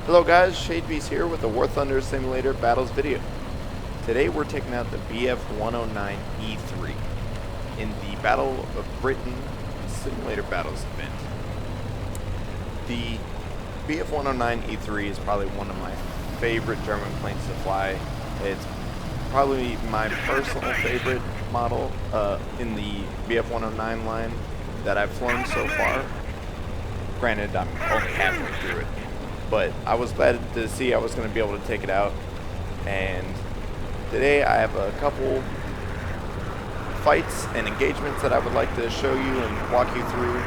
Hello guys, Shadebeast here with the War Thunder Simulator Battles video. Today we're taking out the BF-109E3 in the Battle of Britain Simulator Battles event. The BF-109E3 is probably one of my favorite German planes to fly. It's probably my personal favorite model in the BF-109 line that I've flown so far. Granted, I'm only halfway through it. But I was glad to see I was going to be able to take it out, and today I have a couple fights and engagements that I would like to show you and walk you through.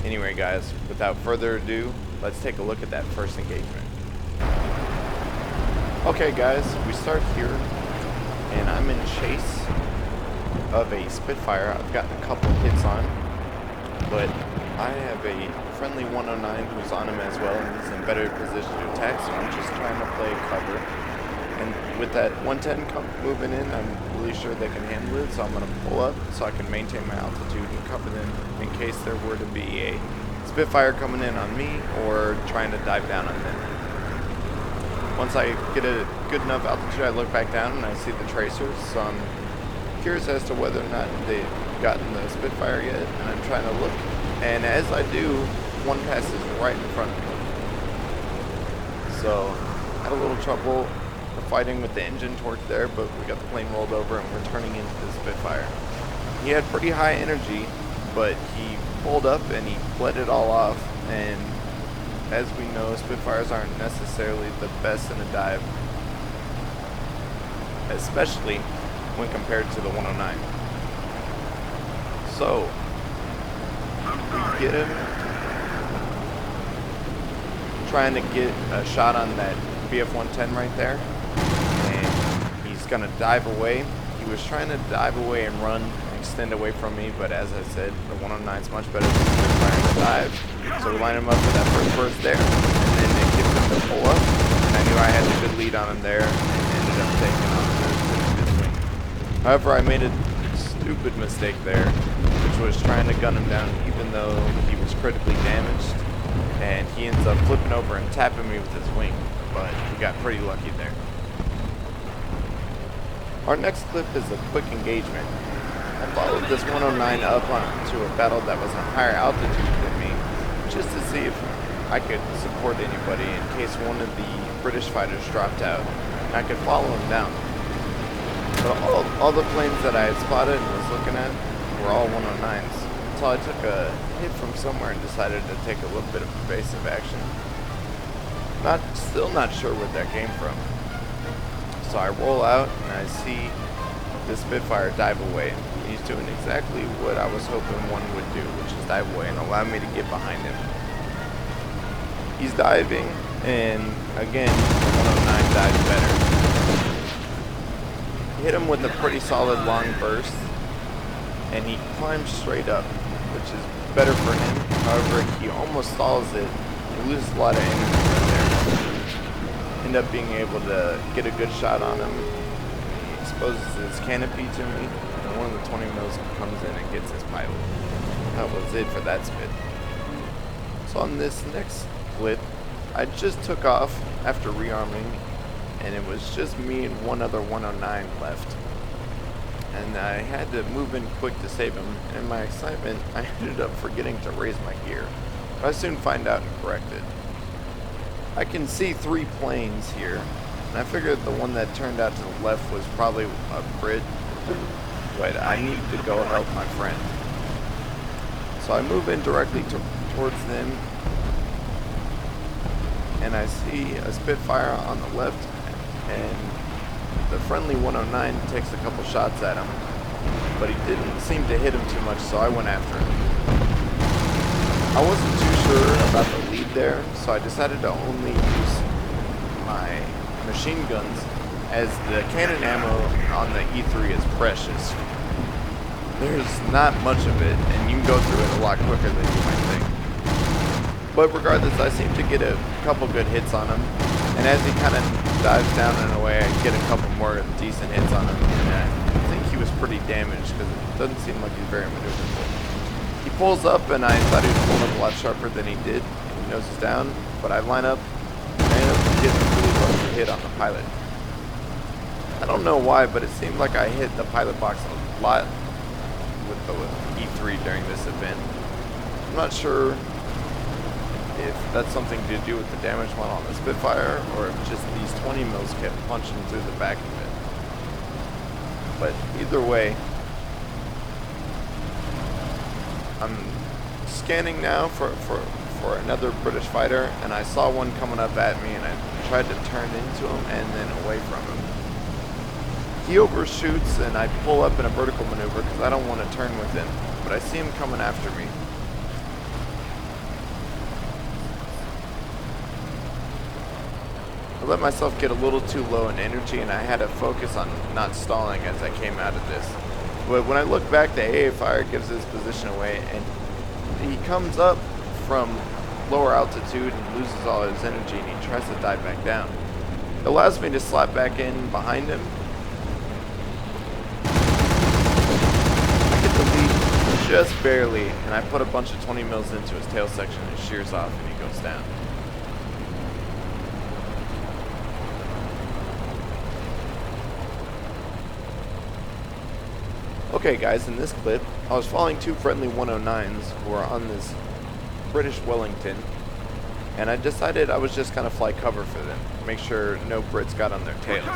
Anyway guys, without further ado, let's take a look at that first engagement. Okay guys, we start here, and I'm in chase of a Spitfire. I've gotten a couple hits on, but I have a friendly 109 who's on him as well, and he's in better position to attack, so I'm just trying to play cover. And with that 110 moving in, I'm really sure they can handle it, so I'm going to pull up so I can maintain my altitude and cover them in case there were to be a Spitfire coming in on me or trying to dive down on them. Once I get a good enough altitude, I look back down and I see the tracers, so I'm curious as to whether or not they've gotten the Spitfire yet, and I'm trying to look, and as I do, one passes right in front of me. So I had a little trouble fighting with the engine torque there, but we got the plane rolled over and we're turning into the Spitfire. He had pretty high energy, but he pulled up and he bled it all off, and as we know, Spitfires aren't necessarily the best in a dive, especially when compared to the 109. So we get him trying to get a shot on that BF-110 right there, and he's gonna dive away. He was trying to dive away and run and extend away from me, but as I said, the 109 is much better than trying to dive. So we line him up for that first burst there, and then it gives him the pull up, and I knew I had a good lead on him there, and ended up taking off his wing. However, I made a stupid mistake there, which was trying to gun him down even though he was critically damaged, and he ends up flipping over and tapping me with his wing, but he got pretty lucky there. Our next clip is a quick engagement. I followed this 109 up onto a battle that was on higher altitude than me, just to see if I could support anybody in case one of the British fighters dropped out, and I could follow him down. But all the planes that I had spotted and was looking at were all 109s, so I took a hit from somewhere and decided to take a little bit of evasive action. Still not sure where that came from. So I roll out and I see the Spitfire dive away. He's doing exactly what I was hoping one would do, which is dive away and allow me to get behind him. He's diving, and again, the 109 dives better. Hit him with a pretty solid long burst, and he climbs straight up, which is better for him. However, he almost stalls it. He loses a lot of energy right there. End up being able to get a good shot on him. He exposes his canopy to me, and one of the 20 mils comes in and gets his pilot. That was it for that spit. So on this next clip, I just took off after rearming, and it was just me and one other 109 left. And I had to move in quick to save him, and in my excitement, I ended up forgetting to raise my gear. But I soon find out and correct it. I can see 3 planes here, and I figured the one that turned out to the left was probably a Brit, but I need to go help my friend. So I move in directly towards them, and I see a Spitfire on the left, and the friendly 109 takes a couple shots at him, but he didn't seem to hit him too much, so I went after him. I wasn't too sure about the lead there, so I decided to only use my machine guns as the cannon ammo on the E3 is precious. There's not much of it, and you can go through it a lot quicker than you might think. But regardless, I seem to get a couple good hits on him, and as he kind of dives down and away, I get a couple more decent hits on him, and I think he was pretty damaged because it doesn't seem like he's very maneuverable. He pulls up, and I thought he was pulling up a lot sharper than he did. He noses down, but I line up, and I end up getting a really lucky hit on the pilot. I don't know why, but it seemed like I hit the pilot box a lot with the E3 during this event. I'm not sure if that's something to do with the damage one on the Spitfire, or if just these 20 mils kept punching through the back of it. But either way, I'm scanning now for another British fighter, and I saw one coming up at me, and I tried to turn into him and then away from him. He overshoots, and I pull up in a vertical maneuver because I don't want to turn with him, but I see him coming after me. I let myself get a little too low in energy, and I had to focus on not stalling as I came out of this. But when I look back, the AA fire gives his position away, and he comes up from lower altitude and loses all his energy, and he tries to dive back down. It allows me to slap back in behind him. I get the lead just barely, and I put a bunch of 20 mils into his tail section, and it shears off, and he goes down. Okay guys, in this clip, I was following two friendly 109s who were on this British Wellington, and I decided I was just gonna fly cover for them, make sure no Brits got on their tails.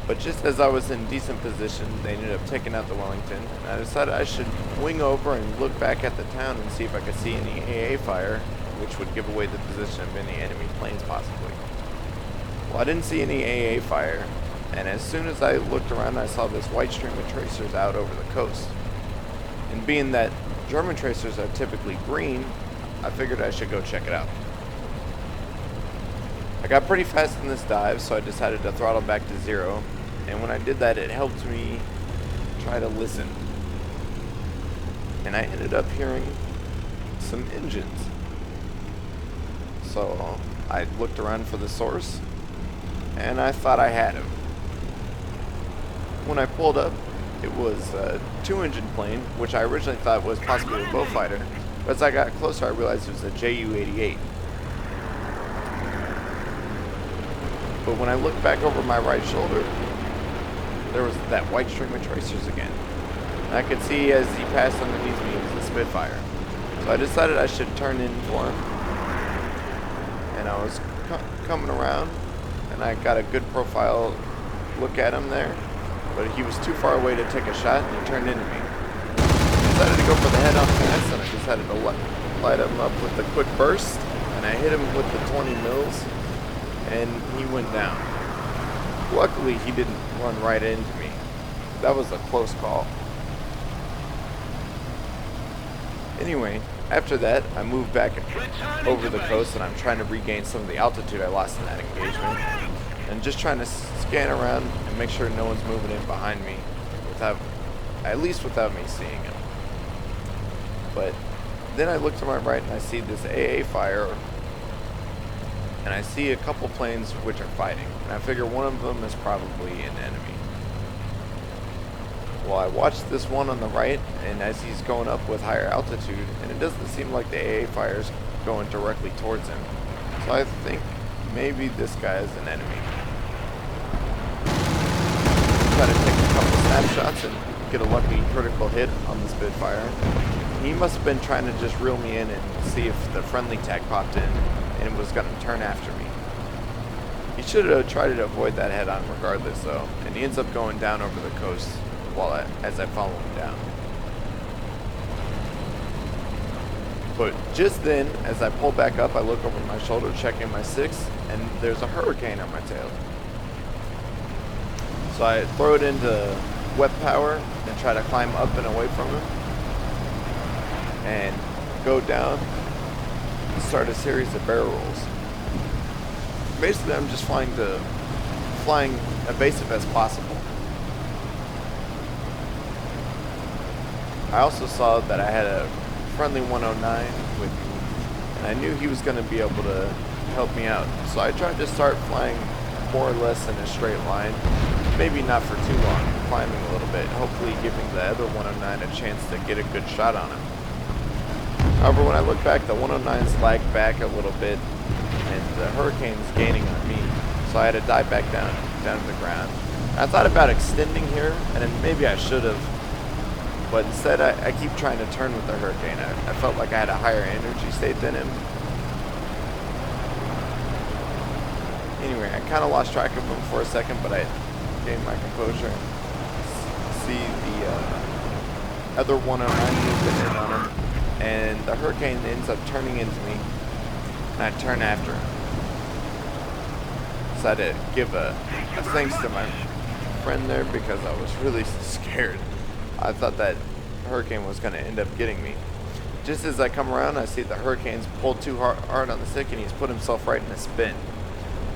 But just as I was in decent position, they ended up taking out the Wellington, and I decided I should wing over and look back at the town and see if I could see any AA fire, which would give away the position of any enemy planes possibly. Well, I didn't see any AA fire, and as soon as I looked around, I saw this white stream of tracers out over the coast. And being that German tracers are typically green, I figured I should go check it out. I got pretty fast in this dive, so I decided to throttle back to 0, and when I did that, it helped me try to listen. And I ended up hearing some engines. So I looked around for the source, and I thought I had him. When I pulled up, it was a 2-engine plane, which I originally thought was possibly a BoB fighter, but as I got closer I realized it was a Ju-88. But when I looked back over my right shoulder, there was that white stream of tracers again. And I could see as he passed underneath me, it was the Spitfire. So I decided I should turn in for him. And I was coming around, and I got a good profile look at him there. But he was too far away to take a shot, and he turned into me. I decided to go for the head-on pass, and I decided to light him up with a quick burst, and I hit him with the 20 mils, and he went down. Luckily, he didn't run right into me. That was a close call. Anyway, after that, I moved back over the coast, and I'm trying to regain some of the altitude I lost in that engagement. And just trying to scan around and make sure no one's moving in behind me, at least without me seeing him. But then I look to my right and I see this AA fire, and I see a couple planes which are fighting, and I figure one of them is probably an enemy. Well, I watched this one on the right, and as he's going up with higher altitude, and it doesn't seem like the AA fire's going directly towards him. So I think maybe this guy is an enemy. Try to take a couple snapshots and get a lucky critical hit on the Spitfire. He must have been trying to just reel me in and see if the friendly tag popped in and was going to turn after me. He should have tried to avoid that head-on regardless though, and he ends up going down over the coast as I follow him down. But just then, as I pull back up, I look over my shoulder, checking my 6, and there's a hurricane on my tail. So I throw it into wet power and try to climb up and away from him, and go down and start a series of barrel rolls. basically I'm just flying evasive as possible. I also saw that I had a friendly 109 with me, and I knew he was going to be able to help me out. So I tried to start flying more or less in a straight line, maybe not for too long, climbing a little bit, hopefully giving the other 109 a chance to get a good shot on him. However, when I look back, the 109's lagged back a little bit, and the Hurricane's gaining on me, so I had to dive back down to the ground. I thought about extending here, and then maybe I should have, but instead I keep trying to turn with the Hurricane. I felt like I had a higher energy state than him. Anyway, I kind of lost track of him for a second, but I gained my composure. See the other 109 moving in on him, and the Hurricane ends up turning into me, and I turn after him. So I had to give a thanks to my friend there because I was really scared. I thought that Hurricane was going to end up getting me. Just as I come around, I see the Hurricane's pulled too hard on the stick, and he's put himself right in a spin.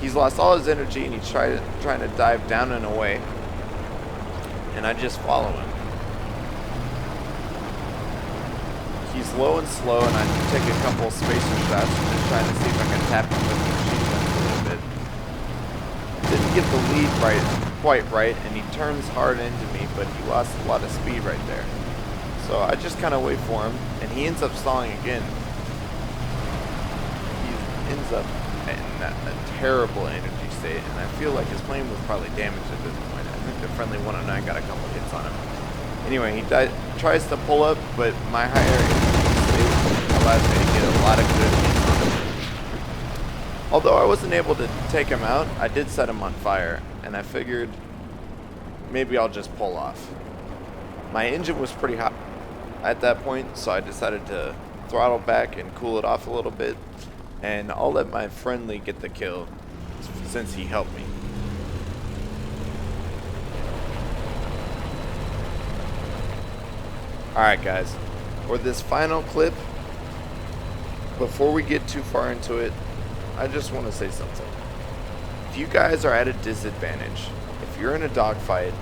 He's lost all his energy, and he's trying to dive down and away, and I just follow him. He's low and slow, and I take a couple spacer shots, just trying to see if I can tap him with the machine gun a little bit. Didn't get the lead quite right, and he turns hard into me, but he lost a lot of speed right there. So I just kind of wait for him, and he ends up stalling again. He ends up in a terrible energy state, and I feel like his plane was probably damaged at this point. I think the friendly 109 got a couple hits on him. Anyway, he tries to pull up, but my higher energy state allows me to get a lot of good hits on him. Although I wasn't able to take him out, I did set him on fire, and I figured maybe I'll just pull off. My engine was pretty hot at that point, so I decided to throttle back and cool it off a little bit, and I'll let my friendly get the kill since he helped me. Alright guys, for this final clip, before we get too far into it, I just want to say something. If you guys are at a disadvantage, if you're in a dogfight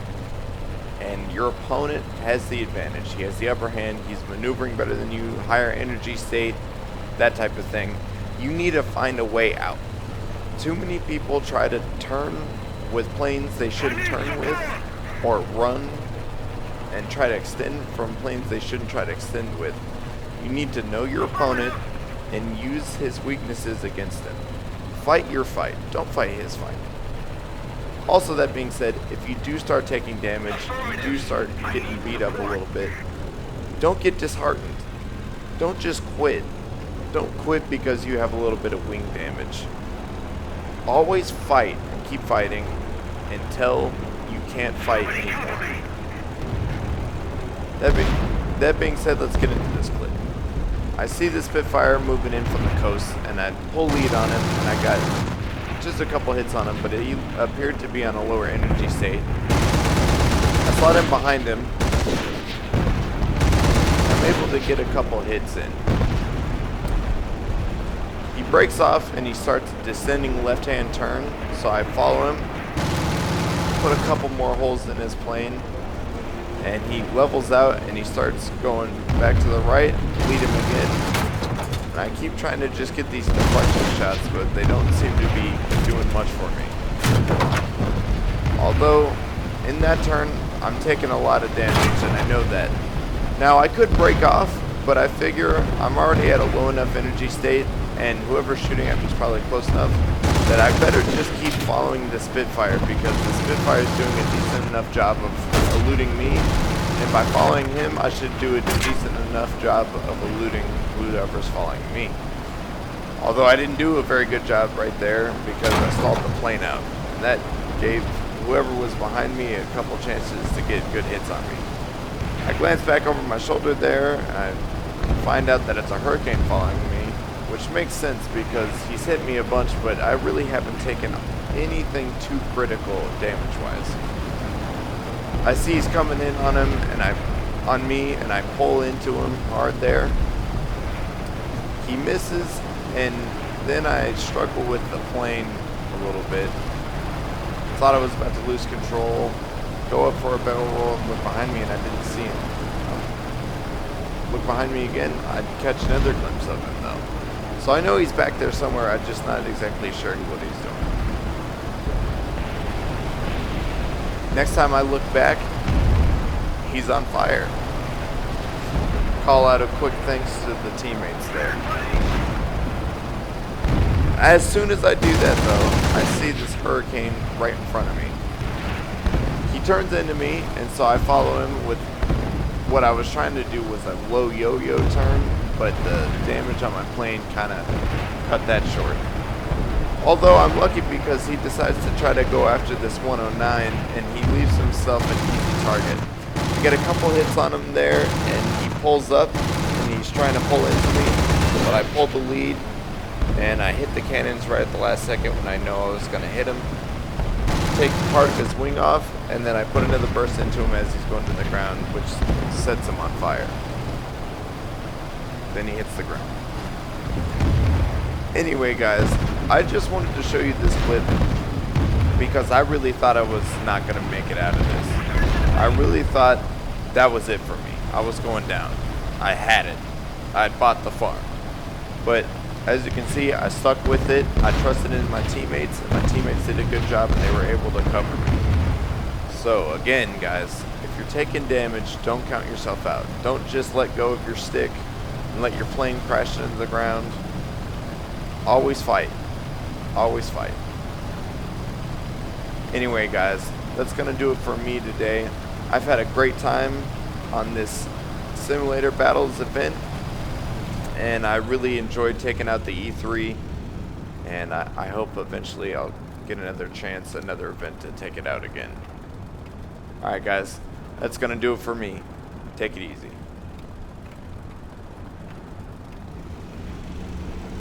and your opponent has the advantage, he has the upper hand, he's maneuvering better than you, higher energy state, that type of thing, you need to find a way out. Too many people try to turn with planes they shouldn't turn with, or run and try to extend from planes they shouldn't try to extend with. You need to know your opponent and use his weaknesses against him. Fight your fight, don't fight his fight. Also, that being said, if you do start taking damage, you do start getting beat up a little bit, don't get disheartened. Don't just quit. Don't quit because you have a little bit of wing damage. Always fight and keep fighting until you can't fight anymore. That being said, let's get into this clip. I see the Spitfire moving in from the coast, and I pull lead on him, and I got just a couple hits on him, but he appeared to be on a lower energy state. I slot in behind him. I'm able to get a couple hits in. He breaks off, and he starts descending left-hand turn, so I follow him, put a couple more holes in his plane, and he levels out and he starts going back to the right, lead him again. And I keep trying to just get these deflection shots, but they don't seem to be doing much for me. Although, in that turn, I'm taking a lot of damage, and I know that. Now, I could break off, but I figure I'm already at a low enough energy state, and whoever's shooting at me is probably close enough, that I better just keep following the Spitfire, because the Spitfire is doing a decent enough job of eluding me, and by following him I should do a decent enough job of eluding whoever's following me. Although I didn't do a very good job right there because I stalled the plane out, and that gave whoever was behind me a couple chances to get good hits on me. I glance back over my shoulder there, and I find out that it's a Hurricane following me, which makes sense because he's hit me a bunch, but I really haven't taken anything too critical damage-wise. I see he's coming in on him, and on me, and I pull into him hard there. He misses, and then I struggle with the plane a little bit. Thought I was about to lose control, go up for a barrel roll, and look behind me, and I didn't see him. Look behind me again, I'd catch another glimpse of him though. So I know he's back there somewhere, I'm just not exactly sure what he's doing. Next time I look back, he's on fire. Call out a quick thanks to the teammates there. As soon as I do that though, I see this hurricane right in front of me. He turns into me, and so I follow him with what I was trying to do was a low yo-yo turn, but the damage on my plane kind of cut that short. Although I'm lucky because he decides to try to go after this 109, and he leaves himself an easy target. I get a couple hits on him there, and he pulls up, and he's trying to pull into me, but I pulled the lead, and I hit the cannons right at the last second when I know I was going to hit him. Take part of his wing off, and then I put another burst into him as he's going to the ground, which sets him on fire. Then he hits the ground. Anyway guys, I just wanted to show you this clip because I really thought I was not going to make it out of this. I really thought that was it for me. I was going down. I had it. I had bought the farm. But as you can see, I stuck with it. I trusted in my teammates, and my teammates did a good job, and they were able to cover me. So again, guys, if you're taking damage, don't count yourself out. Don't just let go of your stick and let your plane crash into the ground. Always fight. Always fight. Anyway, guys, that's going to do it for me today. I've had a great time on this simulator battles event, and I really enjoyed taking out the E3, and I hope eventually I'll get another chance, another event to take it out again. Alright guys, that's going to do it for me. Take it easy.